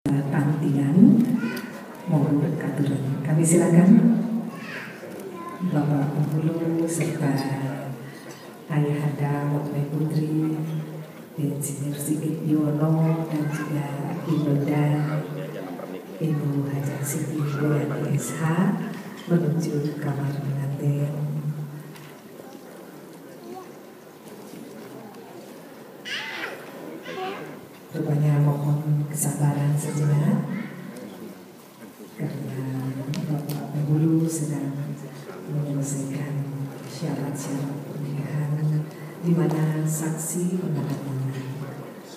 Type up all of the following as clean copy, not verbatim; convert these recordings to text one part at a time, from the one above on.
Pantian mohon katuran. Kami silakan Bapak Penghulu serta Ayahanda Wakil Putri Insinyur Sigit Yono dan juga Ibunda Ibu Haja Siti Mulyani SH menuju kamar pengantin. Rupanya mohon kesabaran sejenak karena Bapak Penghulu sedang menyelesaikan syarat-syarat pernikahan di mana saksi penandatangan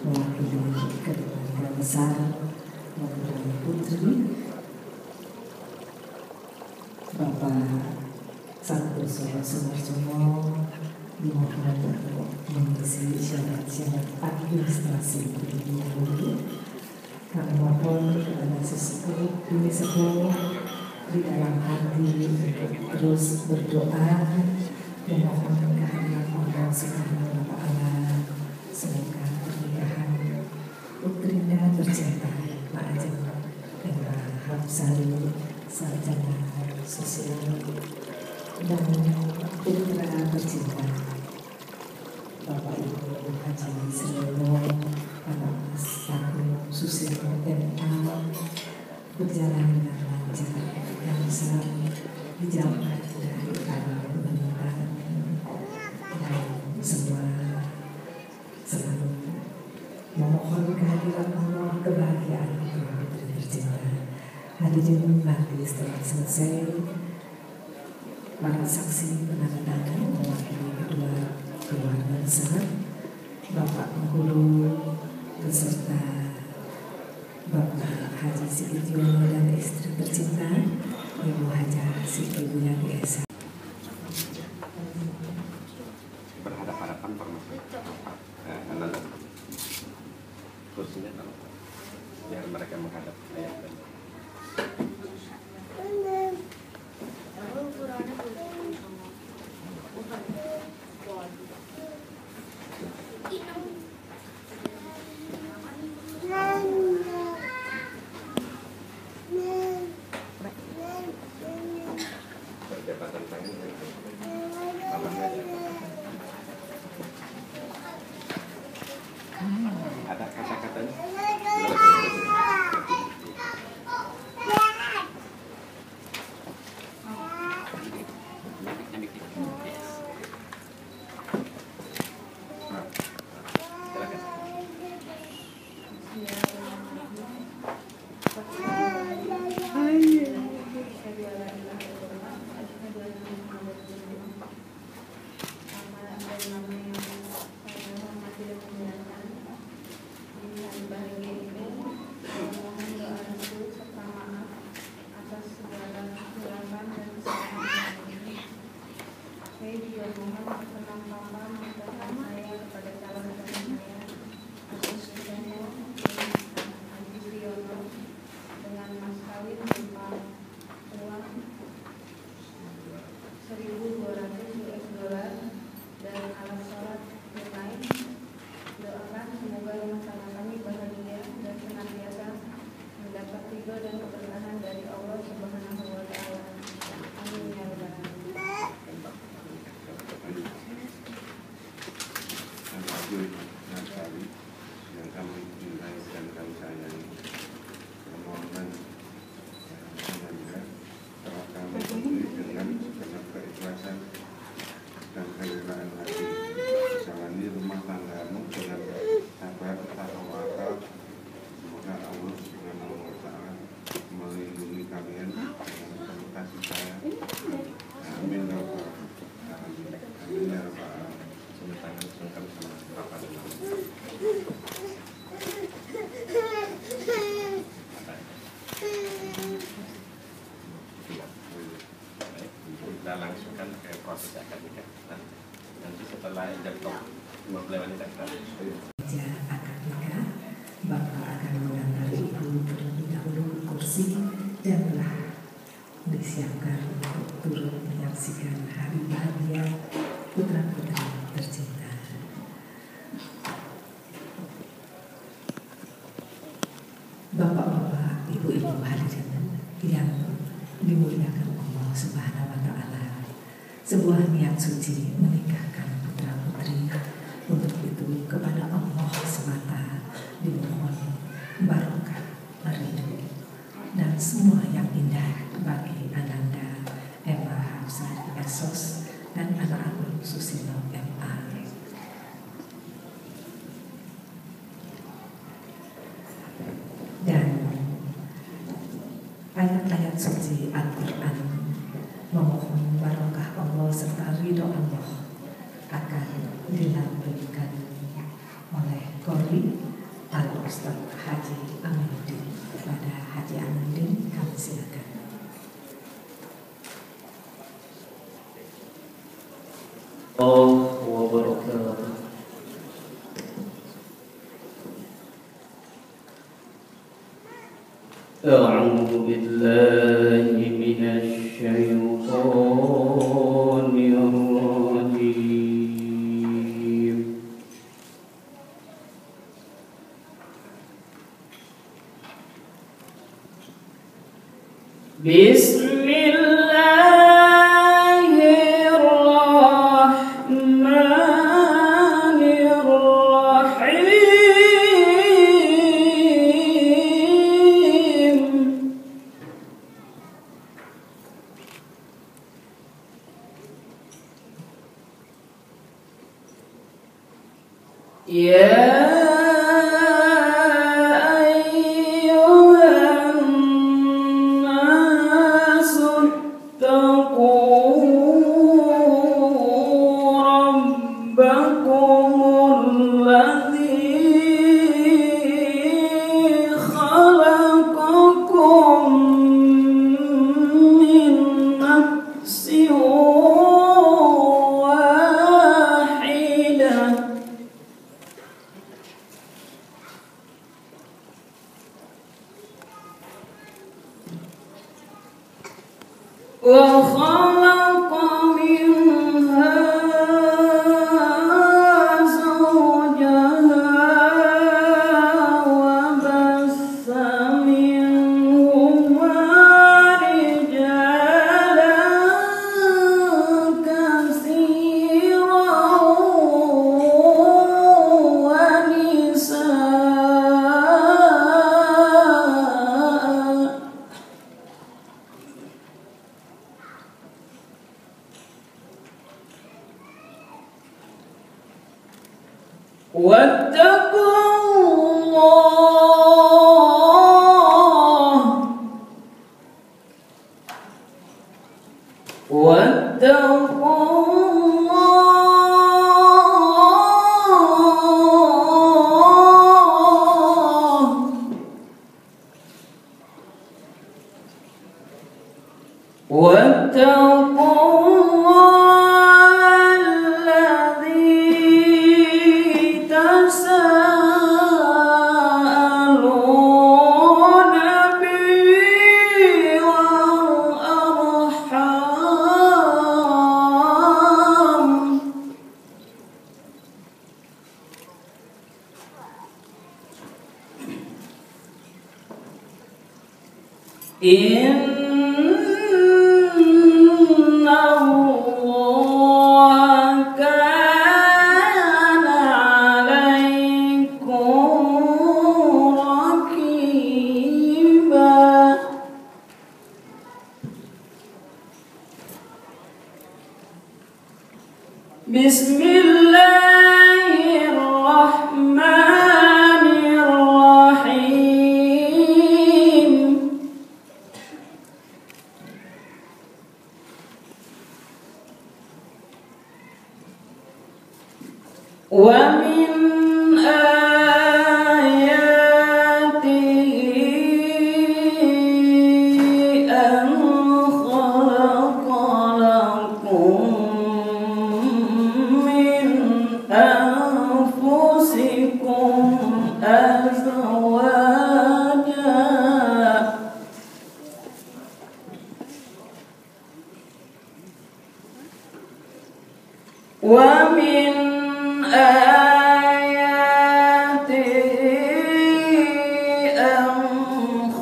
mewakili keluarga besar Wakil Putri Bapak Santoso Sumarsono dimohon untuk mengisi syarat-syarat administrasi terlebih dahulu. Kami mohon kepada sesepuh demi sepuh di dalam hati terus berdoa memohon kehadiran Allah Subhanahu wa Ta'ala. Semoga pernikahan putrinya tercinta Pak Ajeng dan Hamsari sarjana sosial dan putra tercinta Bapak Ibu Haji Sriono Bapak Mas Agung Susilo MA berjalan dengan lancar dan selalu dijauhkan dari para penentang dan semua selalu memohon kehadiran Allah kebahagiaan putri tercinta. Hadirin nanti setelah selesai para saksi penandatangan mewakili kedua keluarga besar Bapak Penghulu beserta Bapak Haji Sigit Yono dan istri tercinta Ibu Haja Siti Mulyani SH. Berhadapan-hadapan permasalahan kursinya biar mereka menghadap ayah dan jabatan tangan ada kata-katanya yang kami cintai dan kami sayangi, permohonan telah kami penuhi dengan segenap keikhlasan dan kerelaan hati. Jalani rumah tanggamu dengan sabar, tawakal. Semoga Allah Subhanahu wa Ta'ala melindungi kalian dengan penuh kasih sayang. Amin ya rabbal alamin. Amin ya rabbal alamin. Tangan sungkan sama Bapak dan kita langsungkan ke proses akad nikah. Nanti setelah jam 5 akad nikah, Bapak akan mengantar Ibu terlebih dahulu kursi dan telah disiapkan untuk turut menyaksikan hari bahagia putra-putri tercinta. Bapak hadirin yang dimuliakan Allah Subhanahu wa Ta'ala, sebuah niat suci menikahkan putra putri untuk itu kepada Allah semata dimohon barokah, ridho dan semua yang indah bagi Ananda Emma Hafsah Esos dan anak Agung Susilo MA. Dan ayat-ayat suci Al-Quran memohon barokah Allah serta ridho Allah akan dilambungkan oleh Qori Al-Ustaz Haji Aminuddin. Kepada Haji Aminuddin kami silakan. Allah wabarakatuh. A'udzu billahi minasy syaithanir rajim.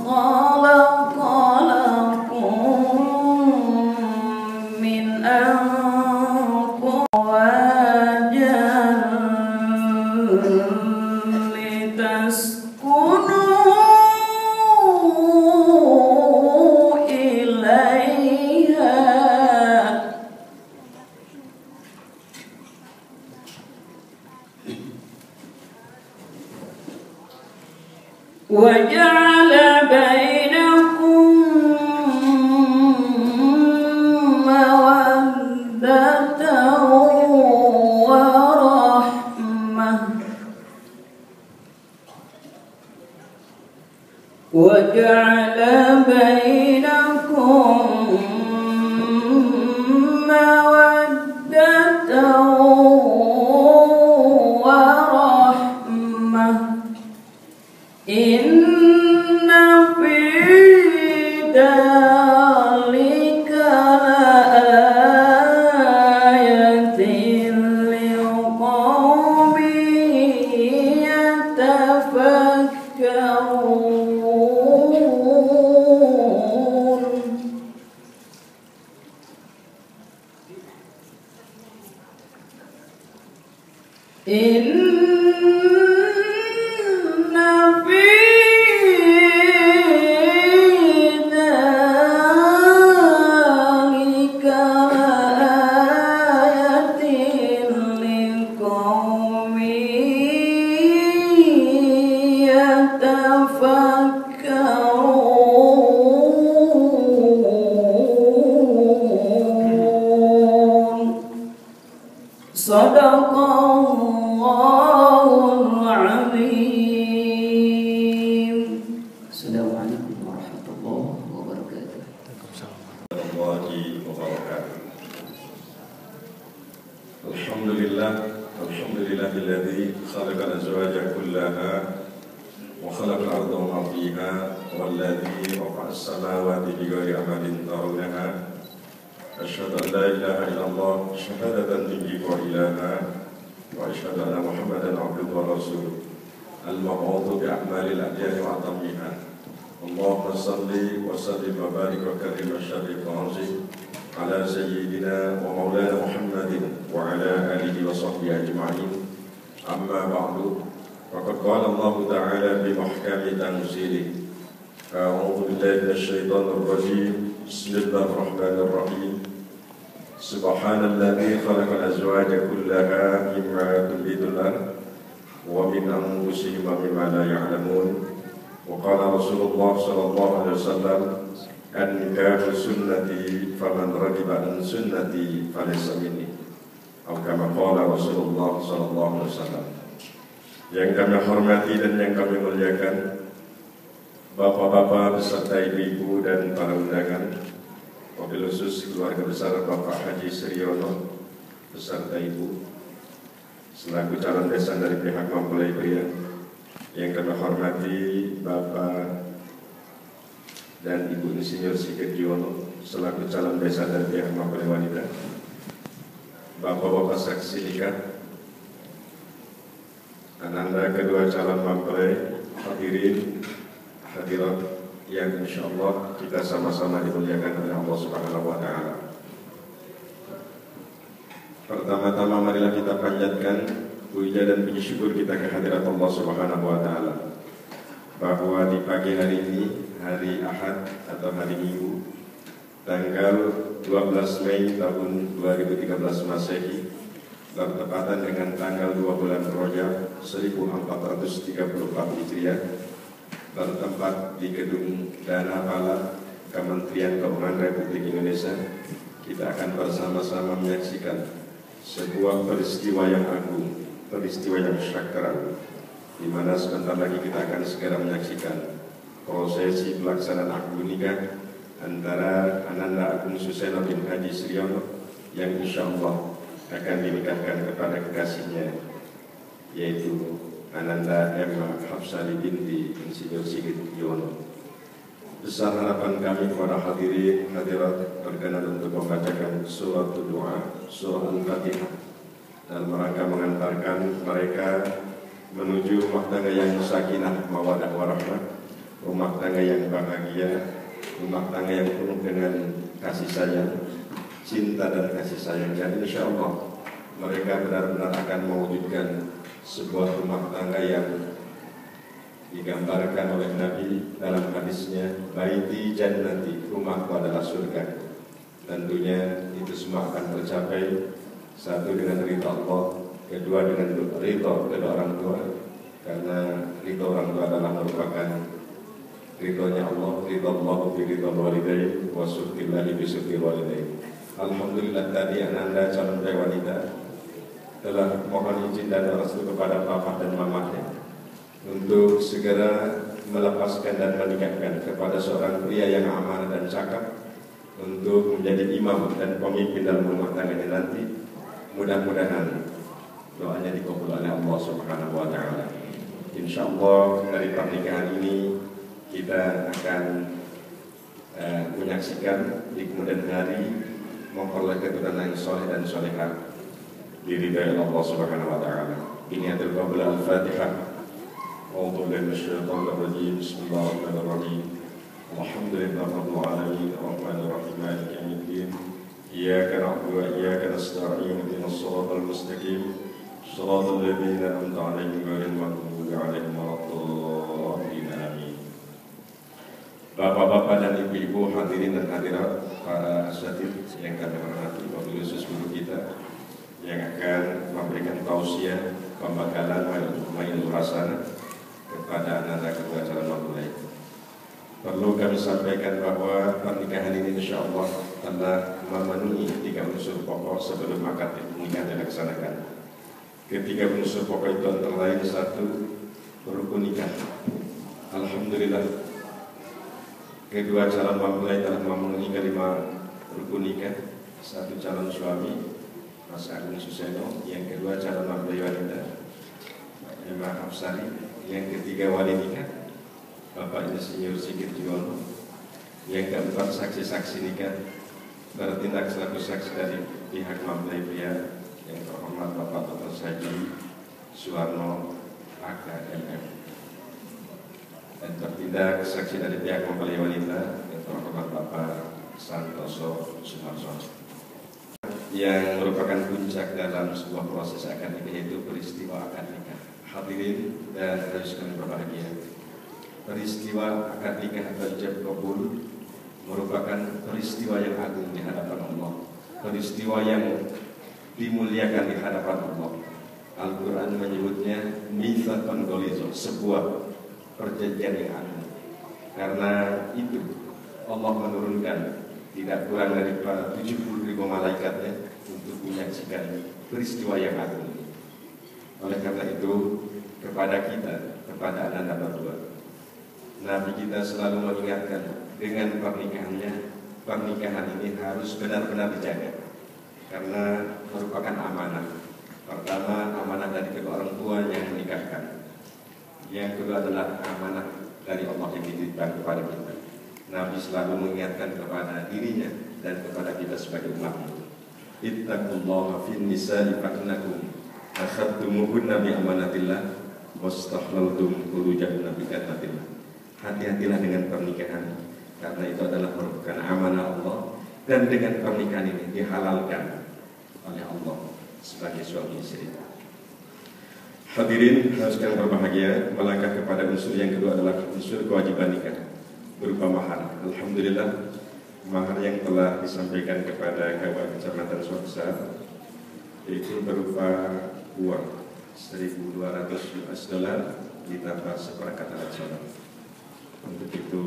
خلق وجعل بينكم مودة ورحمة وجعل بينكم مودة ورحمة إن في ذلك لآية لقوم يتفكرون إن في ذلك لآية لقوم يتفكرون صدق الله العظيم. السلام عليكم ورحمة الله وبركاته. Alhamdulillahilladzi khalaqal azwaja kullaha wa khalaqal arda wa ma fiha walladzi rafa'as samawati bighairi amadin tarawnaha asyhadu an la ilaha illallah syahadatan tunjibu ilaha wa asyhadu anna Muhammadan abduhu wa rasuluh al-mab'utsu bi a'malil adyani wa atammiha. Allahumma salli wa sallim wa barik wa karim wa syarif wa azim ala sayyidina wa maulana Muhammadin wa ala alihi wa sahbihi ajma'in. Amma ba'du, faqad qala Allah ta'ala bi muhkami tanzilih. A'udzu billahi minasy syaithanir rajim. Bismillahirrahmanirrahim. Subhanalladzi khalaqal azwaja kullaha mimma tunbitul ardh wa min anfusihim wa mimma la ya'lamun. Wa qala Rasulullah sallallahu alaihi wasallam, an-nikahu sunnati faman raghiba an sunnati falaysa minni. Atau kama qala Rasulullah sallallahu alaihi wasallam. Yang kami hormati dan yang kami muliakan, bapak-bapak beserta ibu-ibu dan para undangan, wabil khusus keluarga besar Bapak Haji Siryono beserta ibu selaku calon besan dari pihak mempelai pria. Yang kami hormati Bapak dan Ibu Insinyur Sigit Yono selaku calon besan dari pihak mempelai wanita. Bapak-bapak saksi nikah, ananda kedua calon mempelai, hadirin hadirat yang insyaallah kita sama-sama dimuliakan oleh Allah Subhanahu wa taala. Pertama-tama marilah kita panjatkan puja dan puji syukur kita kehadirat Allah Subhanahu wa taala bahwa di pagi hari ini, hari Ahad atau hari Minggu, tanggal 12 Mei tahun 2013 Masehi, bertepatan dengan tanggal 2 bulan Rajab 1434 Hijriah, bertempat di Gedung Dana Pala Kementerian Keuangan Republik Indonesia. Kita akan bersama-sama menyaksikan sebuah peristiwa yang agung, peristiwa yang syakran, di mana sebentar lagi kita akan segera menyaksikan prosesi pelaksanaan akad nikah antara Ananda Agung Suseno bin Haji Siryono yang insyaallah akan dinikahkan kepada kekasihnya, yaitu Ananda Emma Hafsali binti Insinyur Sigit Yono. Besar harapan kami kepada hadirin hadirat berkenan untuk membacakan surat doa, surah Al-Fatihah, dalam rangka mengantarkan mereka menuju rumah tangga yang sakinah mawaddah warahmah, rumah tangga yang bahagia, rumah tangga yang penuh dengan kasih sayang, cinta dan kasih sayang. Dan insya Allah mereka benar-benar akan mewujudkan sebuah rumah tangga yang digambarkan oleh Nabi dalam hadisnya, baiti jannati, rumahku adalah surga. Tentunya itu semua akan tercapai, satu dengan ridha Allah, kedua dengan ridha kedua orang tua, karena ridho orang tua adalah merupakan ridhonya Allah, ridho Allah bi ridho walidain wa syukrillahi bi syukri walidain. Alhamdulillah tadi Ananda calon wanita telah mohon izin dan restu kepada papa dan mamanya untuk segera melepaskan dan menikahkan kepada seorang pria yang amanah dan cakap untuk menjadi imam dan pemimpin dalam rumah tangganya nanti. Mudah-mudahan doanya dikabul oleh Allah Subhanahu wa taala. Insyaallah dari pernikahan ini kita akan menyaksikan di kemudian hari memperoleh keturunan yang soleh dan solehah diridai Allah Subhanahu wa taala. Ini adalah qabla al-Fatihah. A'udzu billahi minasyaitonir rajim. Bismillahirrahmanirrahim. Alhamdulillahirabbil alamin arrahmanir rahim maliki yaumiddin. Iyyaka na'budu wa iyyaka nasta'in ihdinas siratal mustaqim. Shiratal ladzina an'amta 'alaihim ghairil maghdubi 'alaihim waladdallin. Amin. Bapak-bapak dan ibu-ibu, hadirin dan hadirat, para asatidz yang kami hormati, wabil khusus guru kita yang akan memberikan tausiah pembekalan Mailul Hasanah kepada anak-anak kedua calon mempelai. Perlu kami sampaikan bahwa pernikahan ini insya Allah telah memenuhi 3 unsur pokok sebelum akad nikah dilaksanakan. Ketiga unsur pokok itu antara lain: 1. Rukun nikah. Alhamdulillah, kedua calon mempelai telah memenuhi kelima rukun nikah. 1 calon suami Mas Agung Suseno, yang kedua calon mempelai wanita Emma Hafsari, yang ketiga wali nikah Bapak Insinyur Sigit Juwono, yang keempat saksi-saksi nikah bertindak selaku saksi dari pihak mempelai pria yang terhormat Bapak Dr. Saji Suwarno AKMM, dan bertindak saksi dari pihak mempelai wanita yang terhormat Bapak Santoso Sumarsono. Yang merupakan puncak dalam sebuah proses akad nikah yaitu peristiwa akad nikah. Hadirin dan harus kami berbahagia, peristiwa akad nikah atau ijab kabul merupakan peristiwa yang agung di hadapan Allah, peristiwa yang dimuliakan di hadapan Allah. Al-Quran menyebutnya mitsaqan ghalidha, sebuah perjanjian yang agung. Karena itu Allah menurunkan tidak kurang dari 70.000 malaikatnya untuk menyaksikan peristiwa yang agung ini. Oleh karena itu, kepada kita, kepada anak-anak berdua, Nabi kita selalu mengingatkan dengan pernikahan ini harus benar-benar dijaga, karena merupakan amanah. Pertama, amanah dari kedua orang tua yang menikahkan. Yang kedua adalah amanah dari Allah yang dititipkan kepada kita. Nabi selalu mengingatkan kepada dirinya dan kepada kita sebagai umatnya. Ittaqullaha fin nisa'i fa'innakum akhadtumuhunna bi amanatillah wastahlaltum furujahunna bi kalimatillah. Hati-hatilah dengan pernikahan, karena itu adalah merupakan amanah Allah, dan dengan pernikahan ini dihalalkan oleh Allah sebagai suami istri. Hadirin harus kalian berbahagia, melangkah kepada unsur yang kedua adalah unsur kewajiban nikah berupa mahar. Alhamdulillah, mahar yang telah disampaikan kepada Kabupaten Kecamatan Suwaksa yaitu berupa uang $1.200 ditambah seperangkat alat sholat. Untuk itu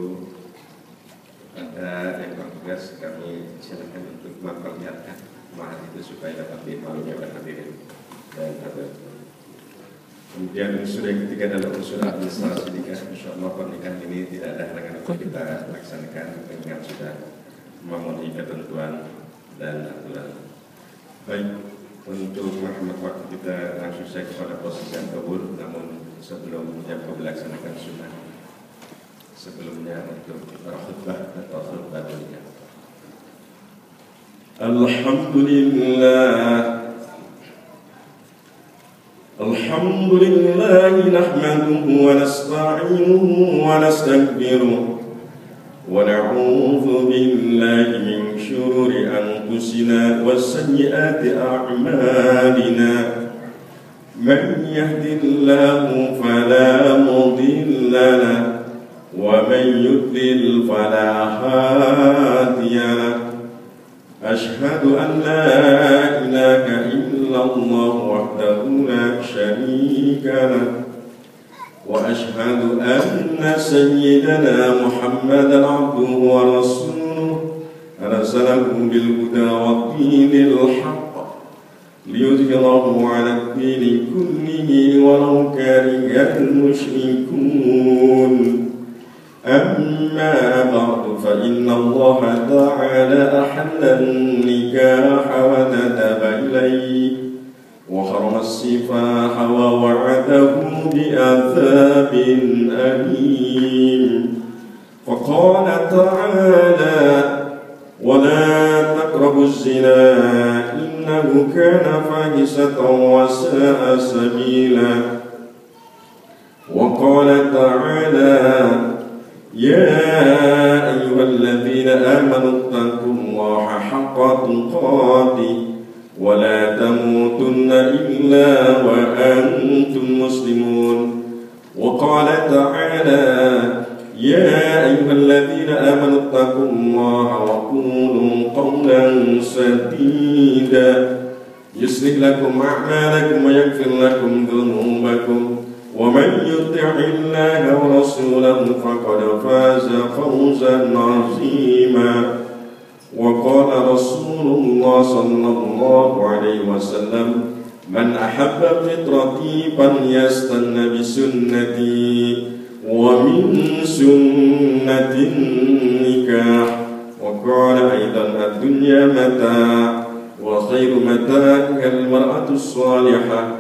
ada yang bertugas, kami silakan untuk memperlihatkan mahar itu supaya dapat dimaklumi oleh hadirin dan hadirin. Kemudian unsur yang ketiga adalah unsur administrasi nikah. Insyaallah pernikahan ini tidak ada halangan untuk kita laksanakan dengan sudah memenuhi ketentuan dan aturan. Baik, untuk menghemat waktu kita langsung saja kepada proses yang kabul. Namun sebelum dilaksanakan sunnah, sebelumnya untuk khutbah atau khutbah nikah. Alhamdulillah. Alhamdulillah nahmaduhu wa nasta'inuhu wa nastaghfiruh wa na'udzu billahi min shururi anfusina wa sayyiati a'malina. Man yahdihillahu fala mudilla lahu wa man yudlil fala hadiya lahu. Ashhadu an la ilaha illallah wahdahu la syarika lah وأشهد أن سيدنا محمدا عبده ورسوله أرسله بالهدى والدين الحق ليظهره على الدين كله ولو كره المشركون أما بعد فإن الله تعالى أحل النكاح وندب إليه وحرم السفاح ووعده بعذاب أليم فقال تعالى ولا تقربوا الزنا إنه كان فاحشة وساء سبيلا وقال تعالى يا أيها الذين آمنوا اتقوا الله حق تقاته ولا تموتن إلا وأنتم مسلمون وقال تعالى يا أيها الذين آمنوا اتقوا الله وقولوا قولا سديدا يصلح لكم أعمالكم ويغفر لكم ذنوبكم ومن يطع الله ورسوله فقد فاز فوزا عظيما وقال رسول الله صلى الله عليه وسلم من أحب فطرتي فليستن بسنتي ومن سنة النكاح وقال أيضا الدنيا متاع وخير متاعها المرأة الصالحة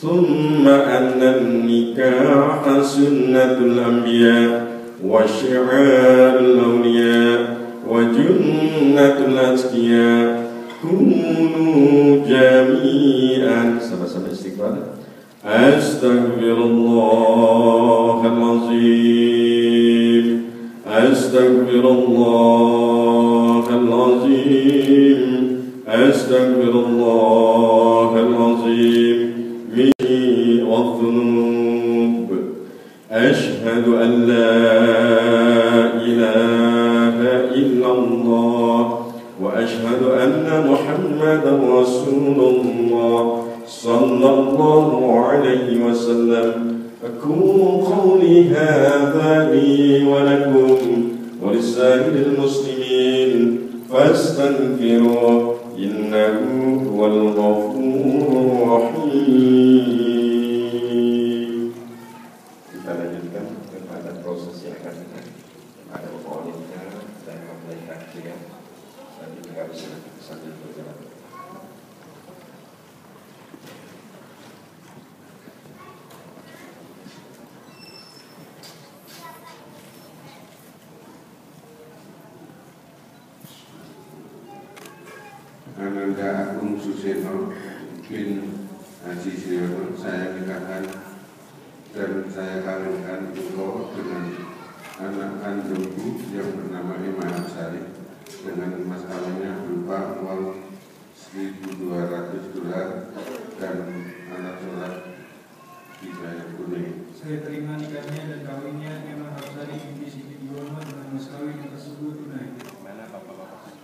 ثم أن النكاح سنة الأنبياء وشعار الأولياء وجنة الأتقياء كونوا جميعا sama-sama istighfar Astaghfirullah al-azim Astaghfirullah al-azim Astaghfirullah al-azim min wadhunub Ashhadu an la ilaha illallah wa ashhadu anna Muhammadan Rasulullah sallallahu alaihi wasallam aqulu qawli hadha li wa lakum wa lisa'iril muslimin fastaghfiruh innahu huwal ghafurur rahim. Kita lanjutkan kepada proses yang akan ada poinnya dan memulai kajian dan kita bisa sambil berjalan. Ananda Agung Suseno bin Haji Siono, saya nikahkan dan saya kawinkan engkau dengan anak kandungku yang bernama Imam Syarif dengan mas kawinnya berupa uang $1.200 dan anak sholat dibayar kuning. Saya terima nikahnya dan kawinnya Imam Syarif binti Siti Muhammad dengan mas kawin tersebut tunai. Mana bapak-bapak?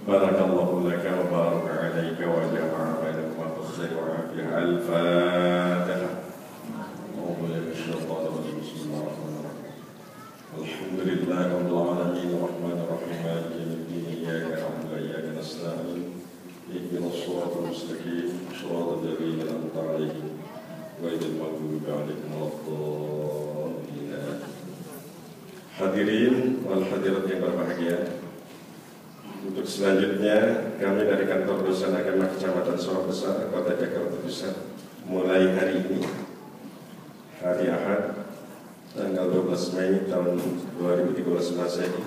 Barakallahu laka wa baraka alaika wa jama'a bainakuma bil khair wa afiyah. Al-Fatihah. A'udzu billahi minasyaitonir rajim. Bismillahirrahmanirrahim. Alhamdulillahi rabbil alamin arrahmanir rahim maliki yawmiddin iyyaka na'budu wa iyyaka nasta'in ihdinas siratal mustaqim siratal ladzina an'amta 'alaihim ghairil maghdubi 'alaihim waladdallin. Hadirin wal hadirat yang berbahagia, untuk selanjutnya kami dari kantor Urusan Agama Kecamatan Sawah Besar, Kota Jakarta Pusat, mulai hari ini, hari Ahad, tanggal 12 Mei tahun 2013 Masehi,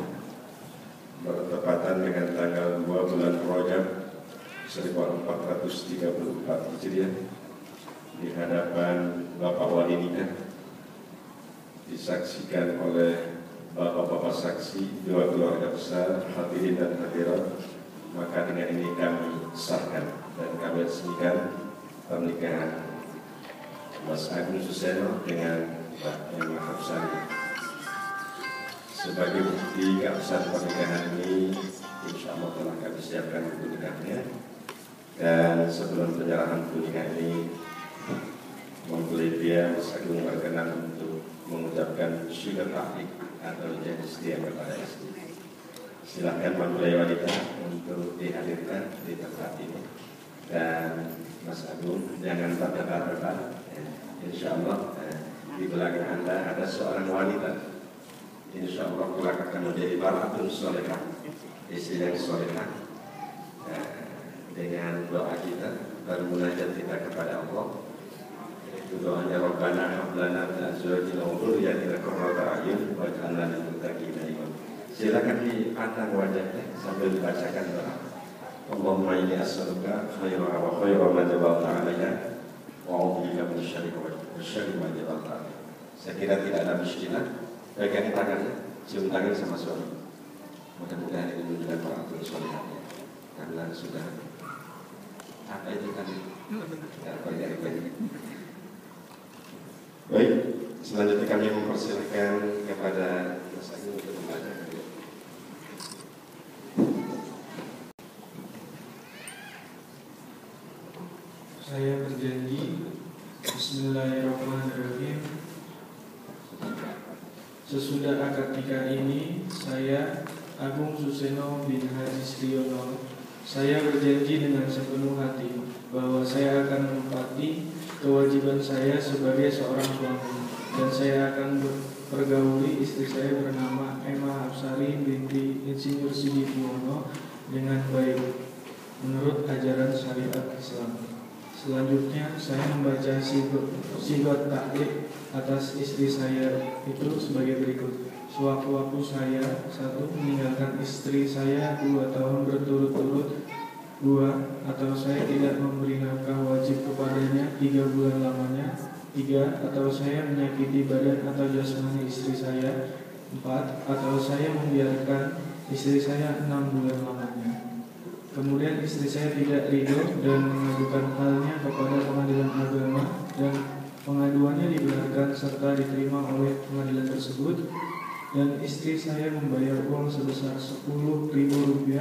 bertepatan dengan tanggal 2 bulan Rajab 1434 Hijriah, di hadapan Bapak Wali Nikah, disaksikan oleh Bapak-bapak saksi, dua keluarga besar, hadirin dan hadirat, maka dengan ini kami sahkan dan kami resmikan pernikahan Mas Agung Suseno dengan Pak Imam Syarif. sebagai bukti keabsahan pernikahan ini, insya Allah telah kami siapkan buku nikahnya. Dan sebelum penyerahan buku nikah ini, mempelai dia Mas Agung berkenan untuk mengucapkan syiar ta'liq atau jadi kepada istri. Silakan mempelai wanita untuk dihadirkan di tempat ini. Dan Mas Agung jangan terdebar-debar. Insya Allah di belakang Anda ada seorang wanita. Insya Allah kelak akan menjadi baratun solehah, istri yang solehah. Dengan doa kita bermunajat kita kepada Allah, itu doanya Rabbana hab lana min azwajina wa dhurriyyatina qurrata a'yun waj'alna lil muttaqina imama. Silakan dipandang wajahnya sambil dibacakan doa. Allahumma inni as'aluka khairaha wa khaira ma jabalta 'alaiha wa a'udzubika min syarri ma jabalta 'alaiha. Saya kira tidak ada muskilah. Pegang tangannya, cium tangan sama suami. Mudah-mudahan ini menunjukkan baratun solehahnya, karena sudah apa itu kan baik, selanjutnya kami mempersilahkan kepada Mas Agung untuk membacakan. Saya berjanji, Bismillahirrahmanirrahim. Sesudah akad nikah ini, saya Agung Suseno bin Haji Sriono, saya berjanji dengan sepenuh hati bahwa saya akan menepati kewajiban saya sebagai seorang suami, dan saya akan pergauli istri saya bernama Emma Hapsari binti Insinyur Sidibiono dengan baik menurut ajaran syariat Islam. Selanjutnya saya membaca sigot ta'liq atas istri saya itu sebagai berikut. Sewaktu-waktu saya 1. meninggalkan istri saya 2 tahun berturut-turut, 2. atau saya tidak memberi nafkah wajib kepadanya 3 bulan lamanya, 3. atau saya menyakiti badan atau jasmani istri saya, 4. atau saya membiarkan istri saya 6 bulan lamanya. Kemudian istri saya tidak ridho dan mengadukan halnya kepada pengadilan agama, dan pengaduannya dibenarkan serta diterima oleh pengadilan tersebut, dan istri saya membayar uang sebesar Rp10.000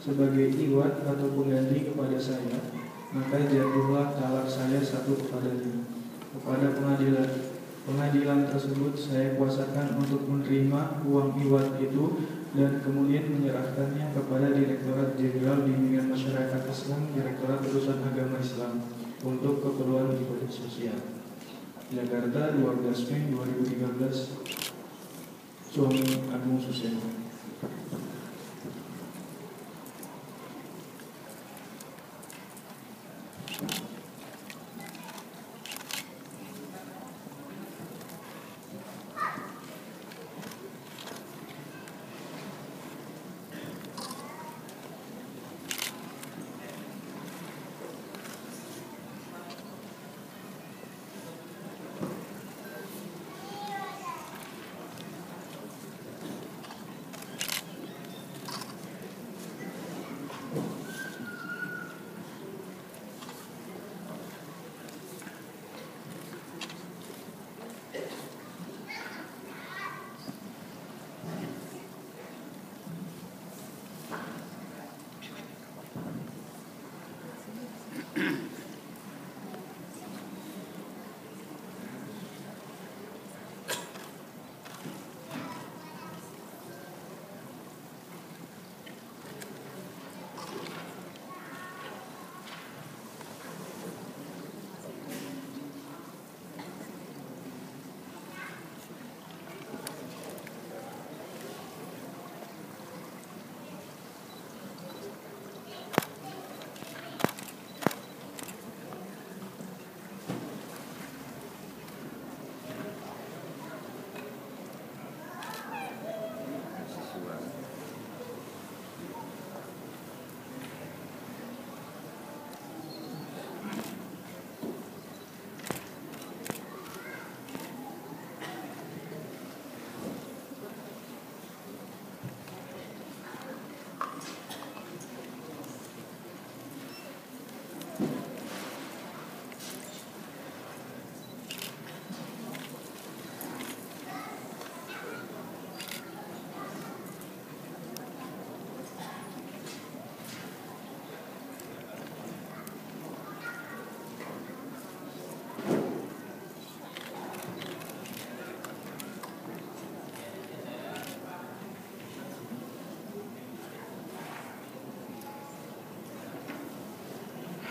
sebagai iwat atau pengganti kepada saya. Maka jatuhlah talak saya 1 kepadanya. Kepada pengadilan tersebut saya kuasakan untuk menerima uang iwat itu dan kemudian menyerahkannya kepada Direktorat Jenderal Bimbingan Masyarakat Islam, Direktorat Urusan Agama Islam, untuk keperluan ibadah sosial. Jakarta, 12 Mei 2013. Suami Agung Suseno.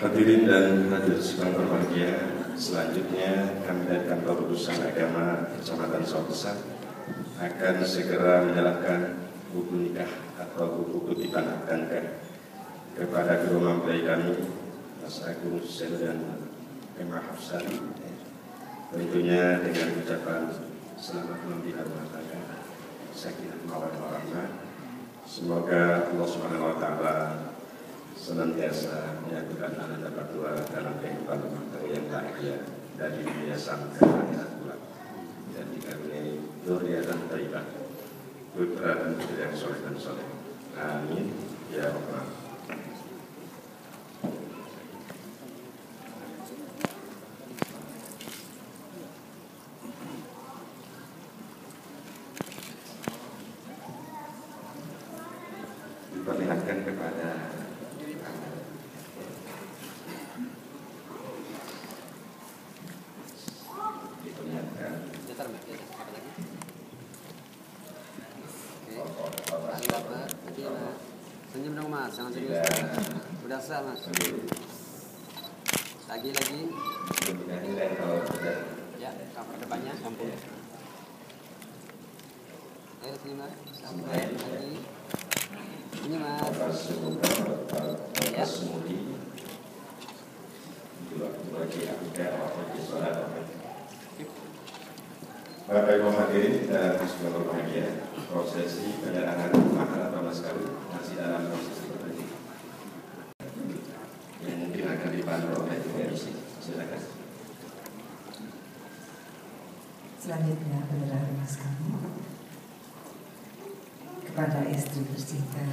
Hadirin dan hadirat sekalian berbahagia, selanjutnya kami dari Kantor Urusan Agama Kecamatan Sawah Besar akan segera menyerahkan buku nikah atau buku kutipan akad nikah kepada kedua mempelai kami, Mas Agung Suseno dan Emma Hafsari. Tentunya dengan ucapan selamat menempuh rumah tangga, sakinah mawaddah warahmah. Semoga Allah Subhanahu wa taala senantiasa menyatukan anda berdua dalam kehidupan rumah tangga yang bahagia dari dunia sampai akhirat kelak, dan dikaruniai dzurriyyatan thayyibah, putra dan putri yang soleh dan soleh. Amin ya rabbal alamin. Diperlihatkan kepada senyum dong mas, jangan serius. Udah sah mas. Lagi. Ya, cover depannya. Ayo senyum mas. Lagi. Ini mas. Ya. Bapak Ibu hadirin dan sekalian berbahagia, prosesi penyerahan mahar atau mas kawin masih dalam proses seperti ini, yang mungkin akan dipandu oleh komisi. Silakan. Selanjutnya penyerahan mas kawin kepada istri tercinta.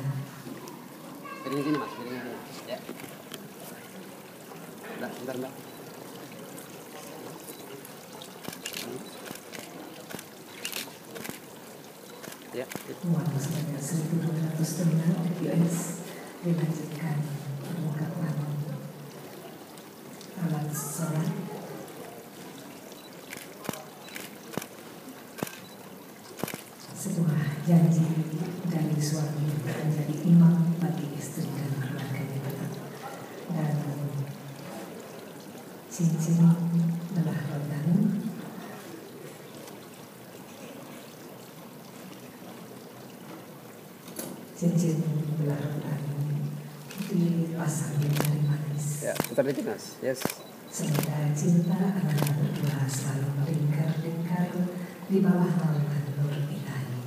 Piringnya gini mas, piringnya gini. Ya. Udah, bentar mbak. Ya. Uang sebanyak 1.200 dolar US dilanjutkan perlengkapan alat sholat, sebuah janji dari suami menjadi imam bagi istri dan keluarganya tetap, dan cincin belah rotan, cincin belah rotan dipasang di jari manis. Ya, bentar dikit mas. Yes. Semoga cinta Anda berdua selalu melingkar-lingkar di bawah naungan nur ilahi.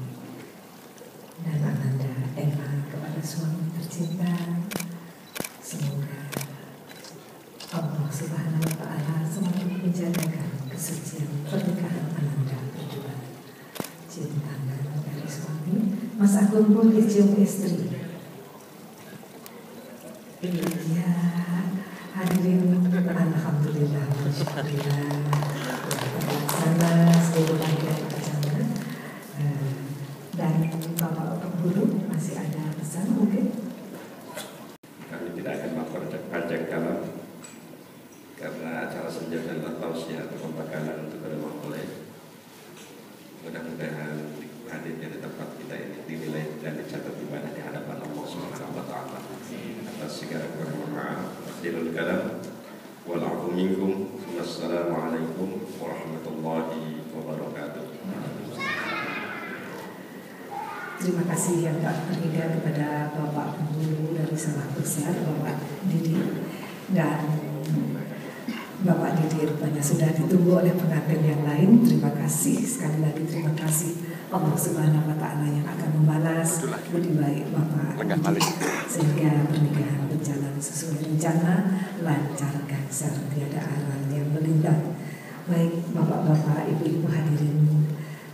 Dan Ananda Emma kepada suami tercinta, semoga Allah Subhanahu wa taala semakin menjagakan kesucian pernikahan Ananda berdua. Cium tangan dari suami, Mas Agung pun dicium istri. Iya, hadirin, alhamdulillah, alhamdulillah. Sana seluruh bagian bersama. Dan Bapak Penghulu masih ada pesan mungkin? Kami tidak akan memperpanjang kalam karena acara senja adalah tausiah atau pembekalan untuk kedua mempelai. Mudah-mudahan hadirnya di tempat kita ini dinilai dan dicatat ibadah di hadapan Allah Subhanahu wa taala. Atas segala kurang maaf, akhirul kalam, wal-'afwu minkum. Wassalamualaikum warahmatullahi wabarakatuh. Terima kasih yang tak terhingga kepada Bapak Penghulu dari Sawah Besar, Bapak Didi, dan Bapak Didi rupanya sudah ditunggu oleh pengantin yang lain. Terima kasih sekali lagi, terima kasih Allah Subhanahu wa taala yang akan membalas budi baik Bapak Didi, sehingga pernikahan berjalan sesuai rencana, lancar, gangsar, tiada aral yang melintang. Baik Bapak-bapak, Ibu-ibu hadirin,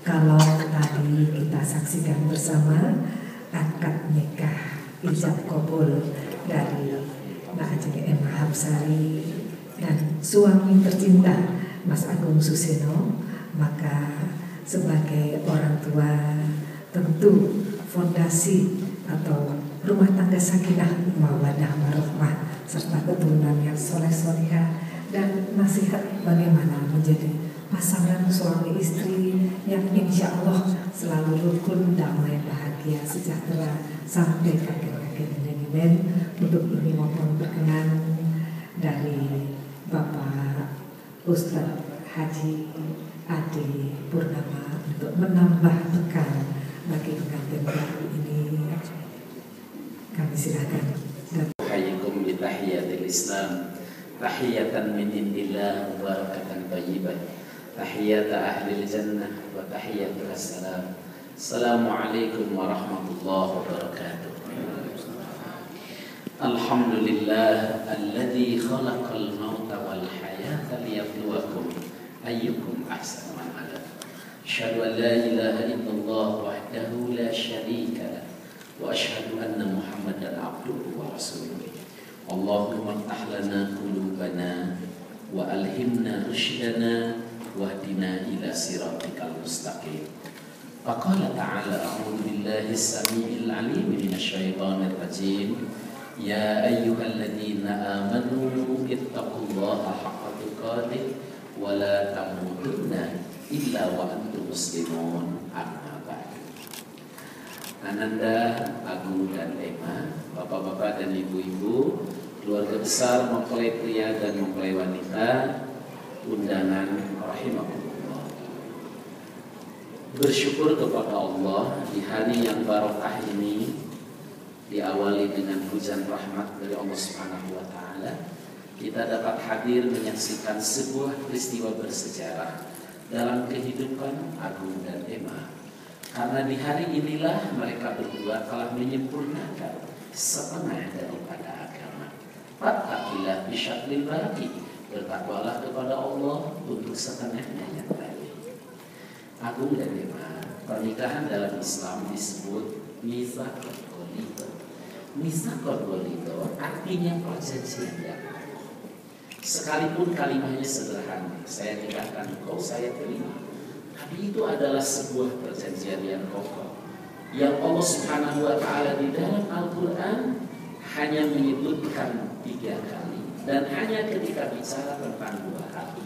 kalau tadi kita saksikan bersama akad nikah ijab kabul dari Mbak Ajeng Emma Hafsari dan suami tercinta Mas Agung Suseno, maka sebagai orang tua tentu fondasi atau rumah tangga sakinah mawaddah warahmah serta keturunan yang soleh-solehah dan nasihat bagaimana menjadi pasangan suami istri yang insya Allah selalu rukun, damai, bahagia, sejahtera sampai kakek-kakek nenek. Untuk ini mohon berkenan dari Bapak Ustadz Haji Ade Purnama untuk menambah bekal bagi pengantin baru ini. Kami silakan. Hayyikum bi tahiyatil Islam, tahiyatan min indillah mubarakatan thayyibah, tahiyata ahlil jannah wa tahiyatul salam. Assalamualaikum warahmatullahi wabarakatuh. Alhamdulillah alladzi khalaqal mauta wal hayata liyabluwakum ayyukum ahsanu amala. Asyhadu an la ilaha illallah wahdahu la syarika lah wa asyhadu anna Muhammadan abduhu wa rasuluh. Allahumma iftah lana qulubana wa alhimna rusydana wahdina ila siratikal mustaqim. Faqala ta'ala a'udzu billahi as-sami'il 'alim minasyaitonir rajim. Ya ayyuhalladzina amanu ittaqullaha haqqa tuqatih wa la tamutunna illa wa antum muslimun. Amma ba'du. Ananda, Agung dan Emma, bapak-bapak dan ibu-ibu, keluarga besar mempelai pria dan mempelai wanita, undangan rahimakumullah. Bersyukur kepada Allah di hari yang barokah ini, diawali dengan hujan rahmat dari Allah Subhanahu wa taala, kita dapat hadir menyaksikan sebuah peristiwa bersejarah dalam kehidupan Agung dan Emma. Karena di hari inilah mereka berdua telah menyempurnakan setengah daripada agama. Fattaqilah bisyaklil baqi, bertakwalah kepada Allah untuk setengahnya yang lain. Agung dan Emma, pernikahan dalam Islam disebut mitsaqul ghalidh. Mitsaqul ghalidh artinya perjanjian yang kokoh. Sekalipun kalimatnya sederhana, saya nikahkan engkau, saya terima. Tapi itu adalah sebuah perjanjian yang kokoh yang Allah Subhanahu wa taala di dalam Al-Qur'an hanya menyebutkan 3 kali dan hanya ketika bicara tentang 2 hal.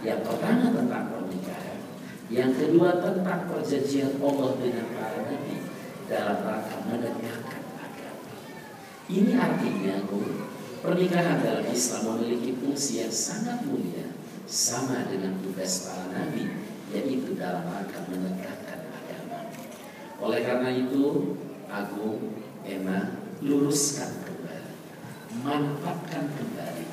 Yang pertama tentang pernikahan, yang kedua tentang perjanjian Allah dengan para nabi dalam rangka menegakkan agama. Ini artinya pernikahan dalam Islam memiliki fungsi yang sangat mulia, sama dengan tugas para nabi, yaitu dalam rangka menegakkan agama. Oleh karena itu, Agung, Emma, luruskan kembali, mantapkan kembali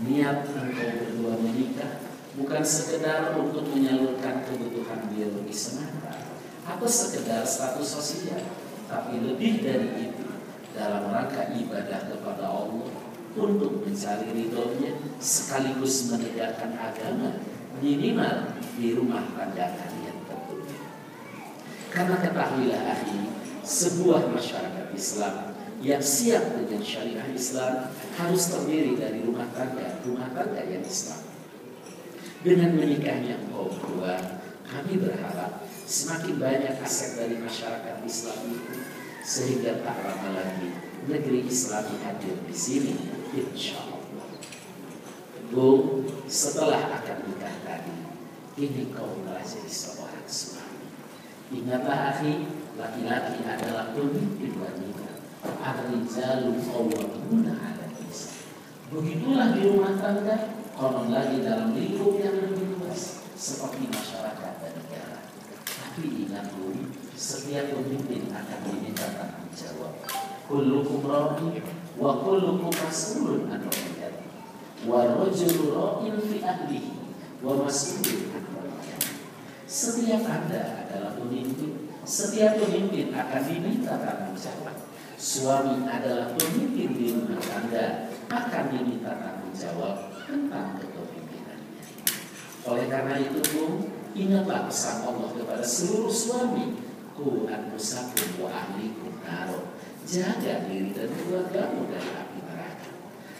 niat engkau berdua menikah bukan sekedar untuk menyalurkan kebutuhan biologi semata atau sekedar status sosial, tapi lebih dari itu dalam rangka ibadah kepada Allah untuk mencari ridhonya sekaligus menegakkan agama minimal di rumah tangga kalian tentunya. Karena ketahuilah akhi, sebuah masyarakat Islam yang siap dengan syariah Islam harus terdiri dari rumah tangga yang Islam. Dengan menikahnya engkau berdua, kami berharap semakin banyak aset dari masyarakat Islam itu, sehingga tak lama lagi negeri Islam hadir di sini, insya Allah. Setelah akad nikah tadi, ini kau telah jadi seorang suami. Ingatlah akhi, laki-laki adalah pemimpin wanita. Ar-rijalu qawwamuna 'alan nisa. Begitulah di rumah tangga, konon lagi dalam lingkup yang lebih luas seperti masyarakat dan negara. Tapi ingat, setiap pemimpin akan diminta tanggung jawab. Kullukum ra'in wa kullukum mas'ulun an ra'iyatihi. Wa rajulu ra'in fi ahlihi wa mas'ulun an ra'iyatihi. Setiap Anda adalah pemimpin, setiap pemimpin akan diminta tanggung jawab. Suami adalah pemimpin di rumah tangga, akan diminta tanggung jawab tentang kepemimpinannya. Oleh karena itu, ingatlah pesan Allah kepada seluruh suami, ku anfusakum wa ahlikum naro. Jaga diri dan keluargamu dari api neraka.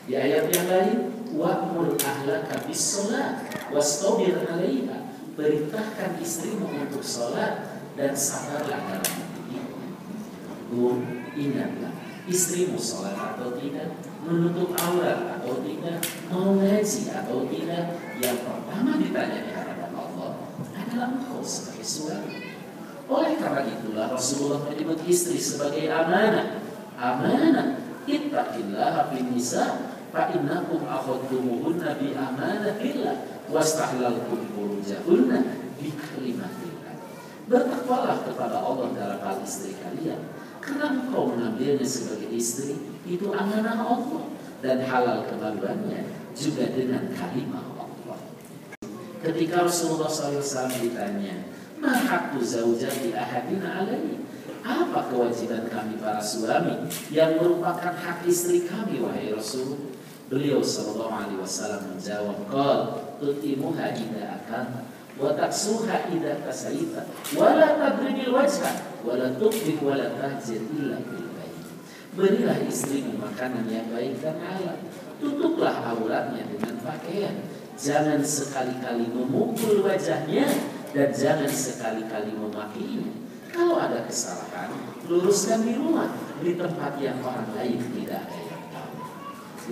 Di ayat yang lain, wa'mur ahlaka bis-shalah wastabir 'alaiha. Perintahkan istrimu untuk sholat dan sabarlah dalam mendidik. Ingatlah, istrimu sholat atau tidak, menutup aurat atau tidak, mau ngaji atau tidak, yang pertama ditanya di hadapan Allah adalah engkau sebagai suami. Oleh karena itulah Rasulullah menyebut istri sebagai amanah. Amanah, ittaqillaha fin nisa fa innakum akhadtumuhunna bi amanatillah wastahlaltum furujahunna bi kalimatillah. Bertakwalah kepada Allah dalam hal istri kalian, karena engkau mengambilnya sebagai istri itu amanah Allah, dan halal kemaluannya juga dengan kalimat Allah. Ketika Rasulullah SAW ditanya, ma haqqu zaujati ahadina alaihi, apa kewajiban kami para suami yang merupakan hak istri kami wahai Rasul? Beliau sallallahu alaihi wasallam menjawab, qal tutimuha idza akanta wa taksuha idza kasaita wa la tadribil wajha wa la tuqbih wa la tahjir illa bil bait. Berilah istrimu makanan yang baik dan halal, tutuplah auratnya dengan pakaian, jangan sekali-kali memukul wajahnya dan jangan sekali-kali memakinya. Kalau ada kesalahan, luruskan di rumah, di tempat yang orang lain tidak ada yang tahu.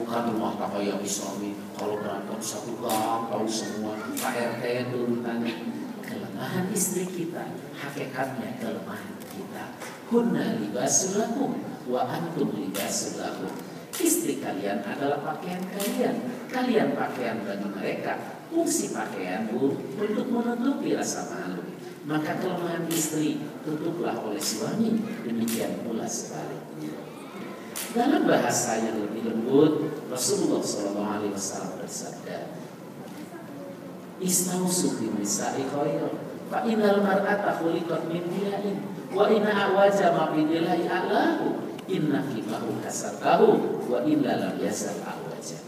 Bukan rumah tangga yang Islami, kalau berantem satu gang, tahu semua, Pak RT turun tangan. Kelemahan istri kita, hakikatnya kelemahan kita. Hunna libasul lakum wa antum libasul lahum. Istri kalian adalah pakaian kalian, kalian pakaian bagi mereka. Fungsi pakaianmu untuk menutupi rasa malu. Maka kelemahan istri tutuplah oleh suami, demikian pula sebaliknya. Dalam bahasa yang lebih lembut, Rasulullah SAW bersabda, "Istausu bi nisa'i khairan, fa innal mar'ata khuliqat min dilain, wa inna awaja ma bi dilai a'lahu, inna fimahu kasatahu, wa illa lam yasal awaja."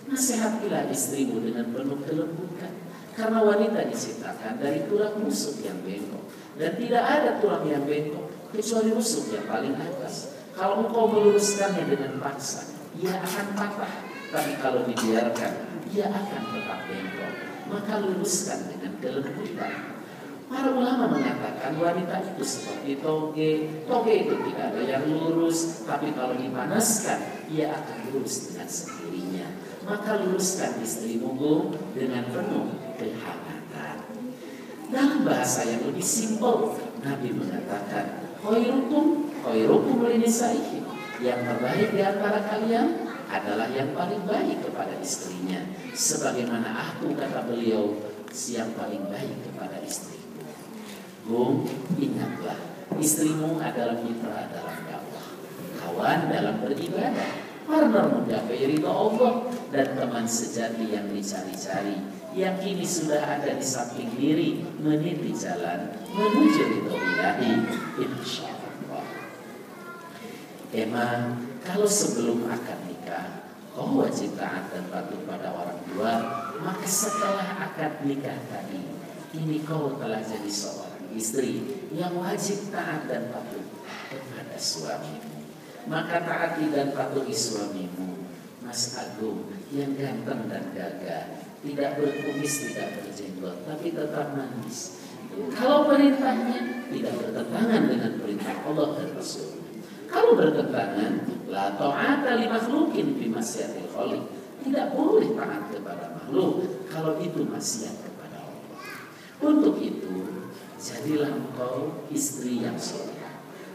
Nasihatilah istrimu dengan penuh kelembutan, karena wanita diciptakan dari tulang rusuk yang bengkok, dan tidak ada tulang yang bengkok kecuali rusuk yang paling atas. Kalau engkau meluruskannya dengan paksa, ia akan patah. Tapi kalau dibiarkan, ia akan tetap bengkok. Maka luruskan dengan kelembutan. Para ulama mengatakan wanita itu seperti toge. Toge itu tidak ada yang lurus, tapi kalau dipanaskan, ia akan lurus dengan sendirinya. Maka luruskan istrimu dengan penuh kehangatan. Dalam bahasa yang lebih simpel, Nabi mengatakan, khairukum linisaihi, yang terbaik di antara kalian adalah yang paling baik kepada istrinya, sebagaimana aku, kata beliau, yang paling baik kepada istriku. Ingatlah, istrimu adalah mitra dalam dakwah, kawan dalam beribadah, partner menggapai ridha Allah, dan teman sejati yang dicari-cari, yang kini sudah ada di samping diri, meniti jalan menuju ridho Ilahi, insyaallah. Emang kalau sebelum akad nikah kau wajib taat dan patuh pada orang tua, maka setelah akad nikah tadi, ini kau telah jadi seorang istri yang wajib taat dan patuh kepada suamimu. Maka taati dan patuhi suamimu, Mas Agung, yang ganteng dan gagah, tidak berkumis, tidak berjenggot, tapi tetap manis. Kalau perintahnya tidak bertentangan dengan perintah Allah dan Rasul. Kalau bertentangan, la ta'ata li makhluqin fi maksiatil khaliq. Tidak boleh taat kepada makhluk kalau itu maksiat kepada Allah. Untuk itu, jadilah engkau istri yang saleh.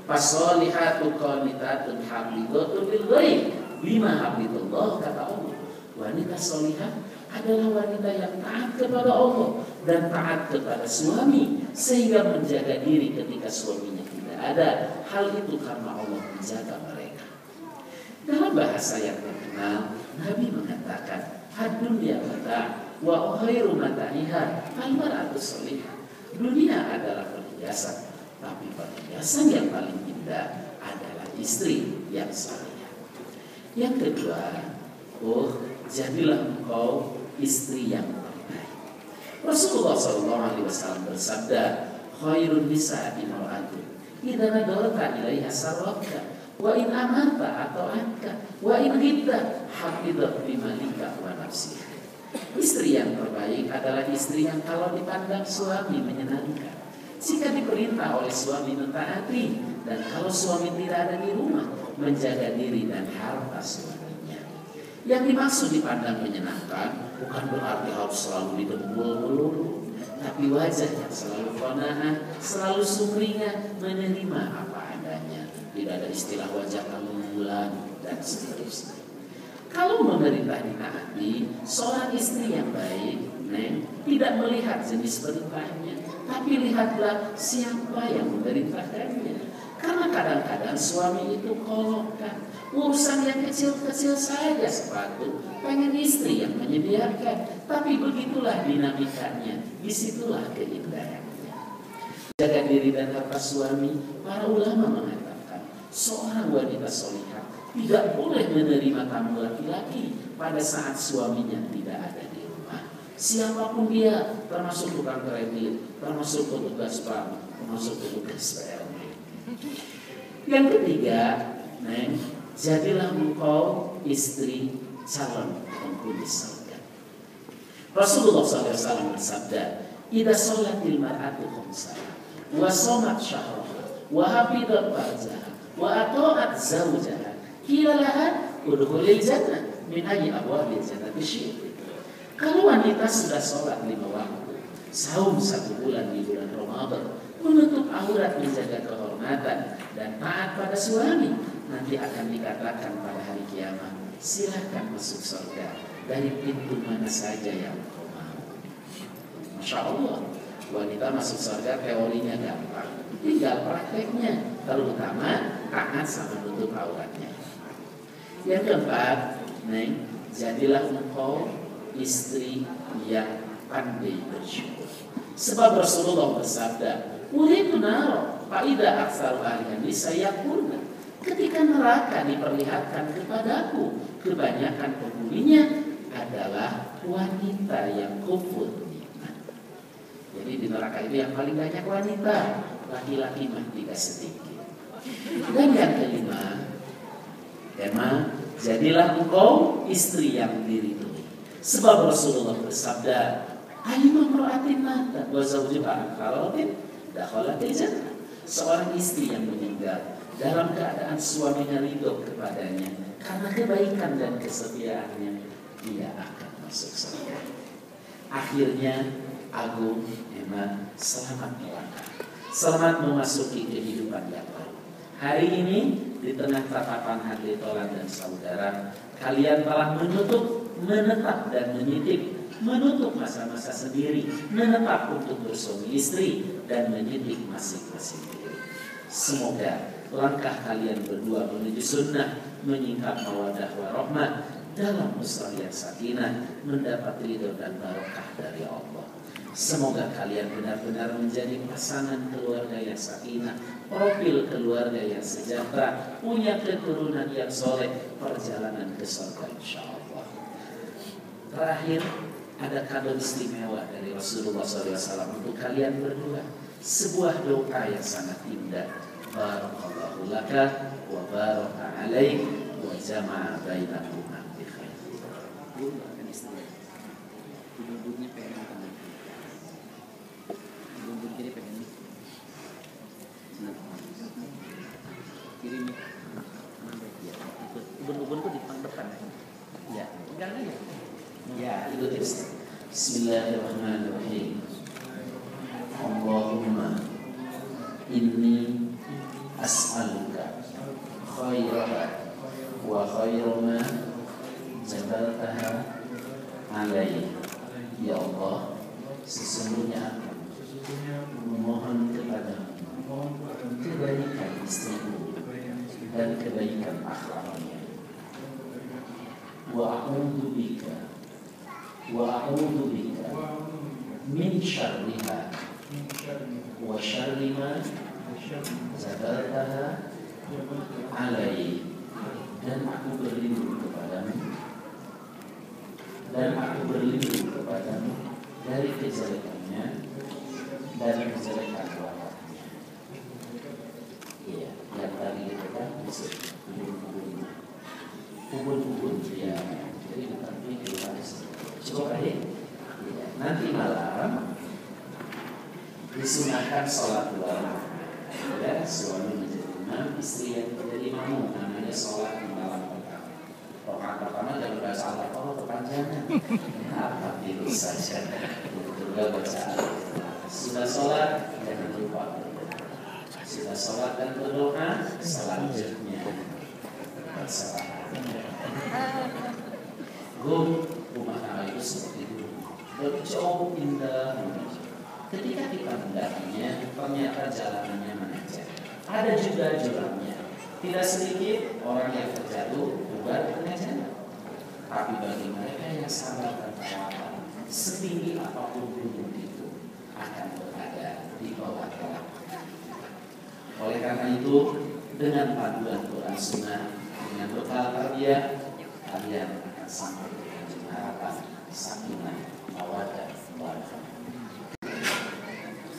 Fasolihatu qanitatun hafidhatun bil ghaib bima hafidhallah, kata Allah. Wanita solihah adalah wanita yang taat kepada Allah dan taat kepada suami, sehingga menjaga diri ketika suaminya tidak ada. Hal itu karena Allah menjaga mereka. Dalam bahasa yang terkenal, Nabi mengatakan, "Ad-dunya mata' wa khairu mata'iha al-mar'atu solihah." Dunia adalah perhiasan, tapi perhiasan yang paling indah adalah istri yang salihah. Yang kedua, jadilah engkau istri yang terbaik. Rasulullah SAW bersabda, khairun nisa'i imra'atun idza nadarta ilaiha sarrafka wa in amarta atau anka wa in ghibta hafidhat bi malika wa nafsiha. Istri yang terbaik adalah istri yang kalau dipandang suami menyenangkan, jika diperintah oleh suami mentaati, dan kalau suami tidak ada di rumah menjaga diri dan harta suaminya. Yang dimaksud dipandang menyenangkan bukan berarti harus selalu didengkul melulu, tapi wajahnya selalu qanaah, selalu sumringah, menerima apa adanya. Tidak ada istilah wajah kamu bulan dan seterusnya. Kalau memerintah ditaati, seorang istri yang baik, Neng, tidak melihat jenis perintahnya, tapi lihatlah siapa yang memerintahkannya. Karena kadang-kadang suami itu kolokan, urusan yang kecil-kecil saja sepatu, pengen istri yang menyediakan. Tapi begitulah dinamikanya, disitulah keindahannya. Jaga diri dan harta suami. Para ulama mengatakan, seorang wanita solihah tidak boleh menerima tamu laki-laki pada saat suaminya tidak ada di rumah. Siapapun dia, termasuk tukang kredit, termasuk petugas bank, termasuk petugas PLN. Yang ketiga, Neng, jadilah engkau istri calon penghuni surga. Rasulullah SAW bersabda, "Idza sholatil mar'atu khamsaha wa shamat syahraha wa hafidzat farjaha wa ata'at zawjaha qila laha udkhulil jannah min ayyi abwabil jannati syi'ti." Kalau wanita sudah sholat 5 waktu, saum 1 bulan di bulan Ramadan, menutup aurat, menjaga kehormatan dan taat pada suami, nanti akan dikatakan pada hari kiamat, silakan masuk surga dari pintu mana saja yang kau mau. Masya Allah, wanita masuk surga teorinya gampang, tinggal prakteknya, terutama taat sama menutup auratnya. Yang keempat, Neng, jadilah engkau istri yang pandai bersyukur. Sebab Rasulullah bersabda, "Uridu nar fa idza aktsaru ahliha nisayakuna." Ketika neraka diperlihatkan kepadaku, kebanyakan penghuninya adalah wanita yang kufur nikmat. Jadi di neraka itu yang paling banyak wanita, laki-laki mah tidak sedikit. Dan yang kelima, jadilah engkau istri yang diridhoi. Sebab Rasulullah bersabda, "Ayyuma imra'atin matat wa zawjuha khalatin dakhalatil jannah." Seorang istri yang meninggal dalam keadaan suaminya ridho kepadanya karena kebaikan dan kesetiaannya, dia akan masuk surga. Akhirnya, Agung, Emma, selamat melangkah, selamat memasuki kehidupan yang baru. Hari ini di tengah tatapan hati tolan dan saudara, kalian telah menetap dan menyidik, menutup masa-masa sendiri, menetap untuk bersuami istri dan menyidik masing-masing diri. Semoga langkah kalian berdua menuju sunnah, menyingkap mawadah warahmah, dalam usrah yang sakinah, mendapat ridho dan barokah dari Allah. Semoga kalian benar-benar menjadi pasangan keluarga yang sakinah, profil keluarga yang sejahtera, punya keturunan yang soleh, perjalanan ke surga insya Allah. Terakhir, ada kado istimewa dari Rasulullah SAW untuk kalian berdua. Sebuah doa yang sangat indah. Barakallahu laka wa baraka alaik wa jama'a bainakuma bi khair. Bubutnya pegang tangan. Bubut kiri pegang. Nah, kiri nih. Ya, ubun-ubun tuh di depan. Ya, pegang aja. Ya, itu Bismillahirrahmanirrahim. Allahumma inni as'aluka khairaha wa khairama jabaltaha alaihi. Ya Allah, sesungguhnya aku memohon kepadamu kebaikan istriku dan kebaikan akhlaknya. Wa a'udzu bika min syarriha wa syarri ma jabaltaha alaihi. Dan aku berlindung kepadamu dari kejelekannya dan kejelekan wataknya. Iya, yang tadi itu kan ubun-ubun ya. Jadi bukan ini harus coba ya. Nanti malam disunahkan sholat dua. Ya, suami menjadi imam, istri yang menjadi makmum. Namanya sholat di malam pertama. Rakaat pertama jangan baca Al-Baqarah kepanjangan. Apa tidur saja. Kedua baca Al-Baqarah. Sudah sholat jangan lupa berdoa. Sudah sholat dan berdoa, selanjutnya bersalat. rumah tangga itu seperti itu berjauh indah. Ketika kita mendakinya, ternyata jalanannya menanjak. Ada juga jurangnya. Tidak sedikit orang yang terjatuh bukan tengah jalan. Tapi bagi mereka yang sabar dan tawakal, setinggi apapun gunung itu akan berada di bawah telapak. Oleh karena itu, dengan paduan Quran Sunnah, dengan bekal tarbiyah, kalian akan sampai dengan harapan sakinah, mawaddah, warahmah.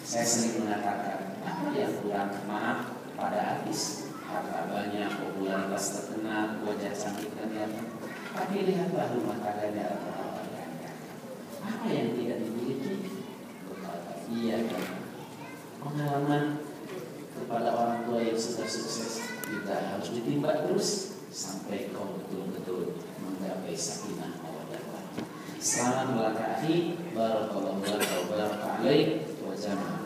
Saya sering mengatakan, apa yang kurang? Maaf, pada habis harta banyak, popularitas terkenal, wajah cantik dan ganteng. Tapi lihatlah rumah tangganya apa yang tidak dimiliki? Iya kan? Pengalaman kepada orang tua yang sudah sukses, kita harus ditimba terus sampai kau betul-betul menggapai sakinah mawaddah. Selamat melangkah akhi, barakallahu laka wa baraka alaik wa jama'a.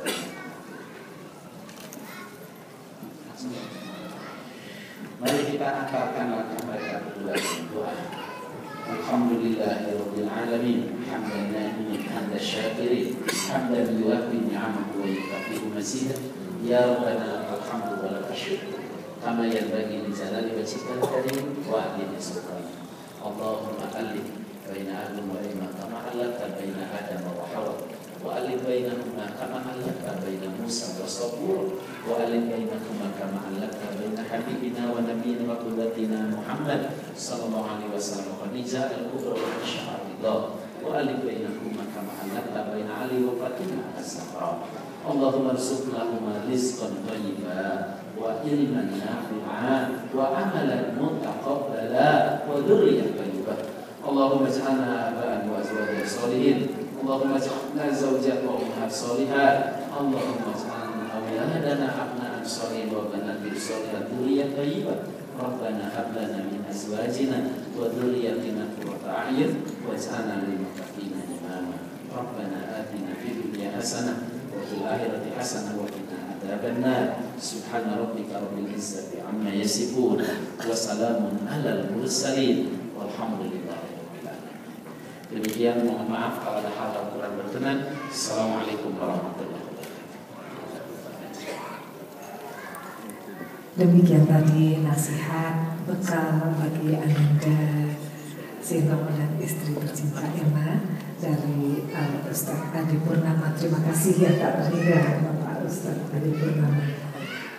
Mari kita antarkan langkah mereka berdua dengan doa. Alhamdulillahirabbil alamin, hamdan na'imin, hamdan syakirin, hamdan yuwaffi ni'amahu wa yukafi'u mazidah. Ya Rabbana alhamdu wa lakal syukr kama yanbaghi li jalali wajhikal karim wa ahli sultanik. Allahumma alif baina Adam wa Ima kama alafta baina Adam wa Hawa wa alif bainahuma kama alafta baina Musa wa Sabur wa alif bainahuma kama alafta baina habibina wa nabiyyina wa qudwatina Muhammad sallallahu alaihi wasallam Khadijah al-Kubra wa Syahridah wa alif bainahuma kama alafta baina Ali wa Fatimah as-Zahra. Allahumma rzuqnahuma rizqan thayyiban wa ilman nafi'an wa amalan mutaqabbala wa dzurriyyatan thayyibah. Allahumma ij'alna aba'an wa azwajan sholihin. Allahumma ij'alna zawjan wa ummahat sholihat. Allahumma ij'alna awladana abna'an sholihin wa banatin sholihat dzurriyyatan thayyibah. Rabbana hab lana min azwajina wa dzurriyyatina qurrata a'yun waj'alna lil muttaqina imama. Rabbana atina fid dunya hasanah wa fil akhirati hasanah wa qina adzabannar. Subhana rabbika rabbil izzati amma yasifun wa salamun alal mursalin walhamdulillahi rabbil alamin. Demikian, mohon maaf kalau ada hal-hal kurang berkenan. Assalamualaikum warahmatullahi wabarakatuh. Demikian tadi nasihat bekal bagi Ananda Zeno dan istri tercinta Emma dari Ustaz Adi Purnama. Terima kasih ya tak terhingga Bapak Ustaz Adi Purnama.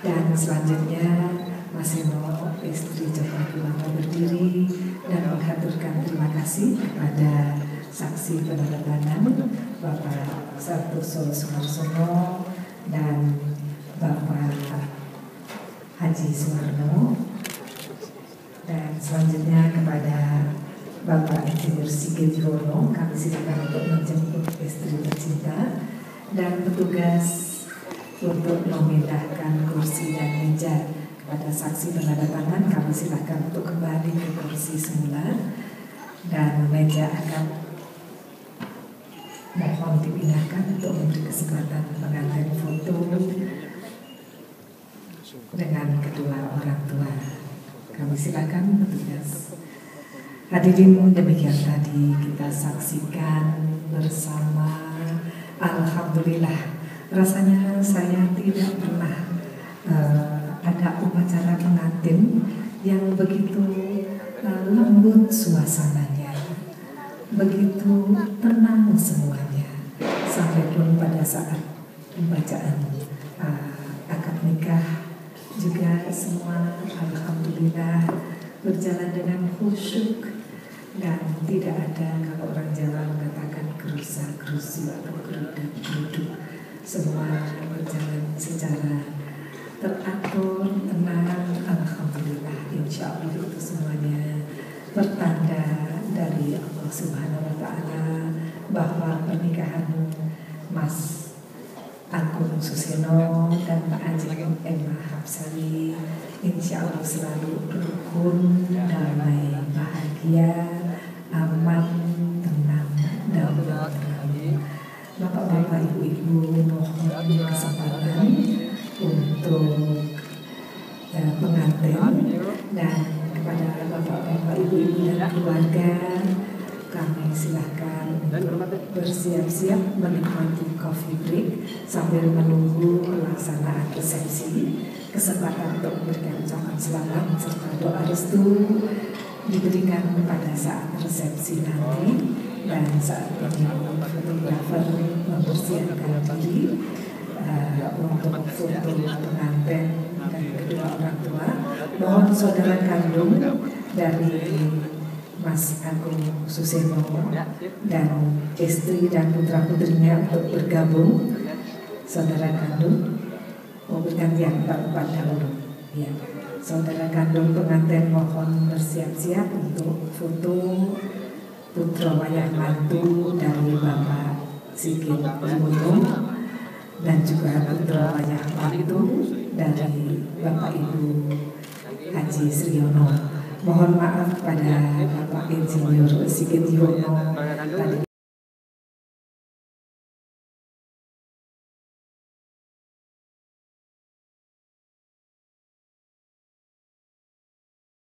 Dan selanjutnya Mas Zeno istri Joko Purnama berdiri dan menghaturkan terima kasih kepada saksi penandatangan Bapak Sartoso Sumarsono dan Bapak Haji Sumarno, dan selanjutnya kepada Bapak Insinyur Sigit Yono. Kami silakan untuk menjemput istri tercinta dan petugas untuk memindahkan kursi dan meja. Kepada saksi penandatangan kami silakan untuk kembali ke kursi semula dan meja akan mohon dipindahkan untuk memberi kesempatan pengantin foto dengan kedua orang tua. Kami silakan petugas. Hadirin, demikian tadi kita saksikan bersama. Alhamdulillah, rasanya saya tidak pernah ada upacara pengantin yang begitu lembut suasananya, begitu tenang semuanya, sampai pun pada saat pembacaan akad nikah juga semua alhamdulillah berjalan dengan khusyuk dan tidak ada, kalau orang Jawa mengatakan gerusa-gerusu atau geruduk-geruduk. Semua berjalan secara teratur, tenang, alhamdulillah. Insya Allah itu semuanya pertanda dari Allah Subhanahu Wa Taala bahwa pernikahan Mas Agung Suseno dan Pak Haji Emma Hapsari insya Allah selalu rukun, damai, bahagia, aman, tenang, damai, tenang. Bapak-bapak, ibu-ibu, mohon kesempatan untuk pengantin dan kepada bapak-bapak, ibu-ibu dan keluarga dipersilahkan untuk bersiap-siap menikmati coffee break sambil menunggu pelaksanaan resepsi. Kesempatan untuk memberikan ucapan selamat serta doa restu diberikan pada saat resepsi nanti. Dan saat ini fotografer mempersiapkan diri untuk foto pengantin dan kedua orang tua. Mohon saudara kandung dari Mas Agung Suseno dan istri dan putra-putrinya untuk bergabung. Saudara kandung, memberikan yang keempat dahulu. Ya, saudara kandung pengantin mohon bersiap-siap untuk foto putra wayang mantu dari Bapak Sigit Gunung dan juga putra wayang mantu dari Bapak Ibu Haji Sriono. Mohon maaf pada Bapak Insinyur Sigit Yono tadi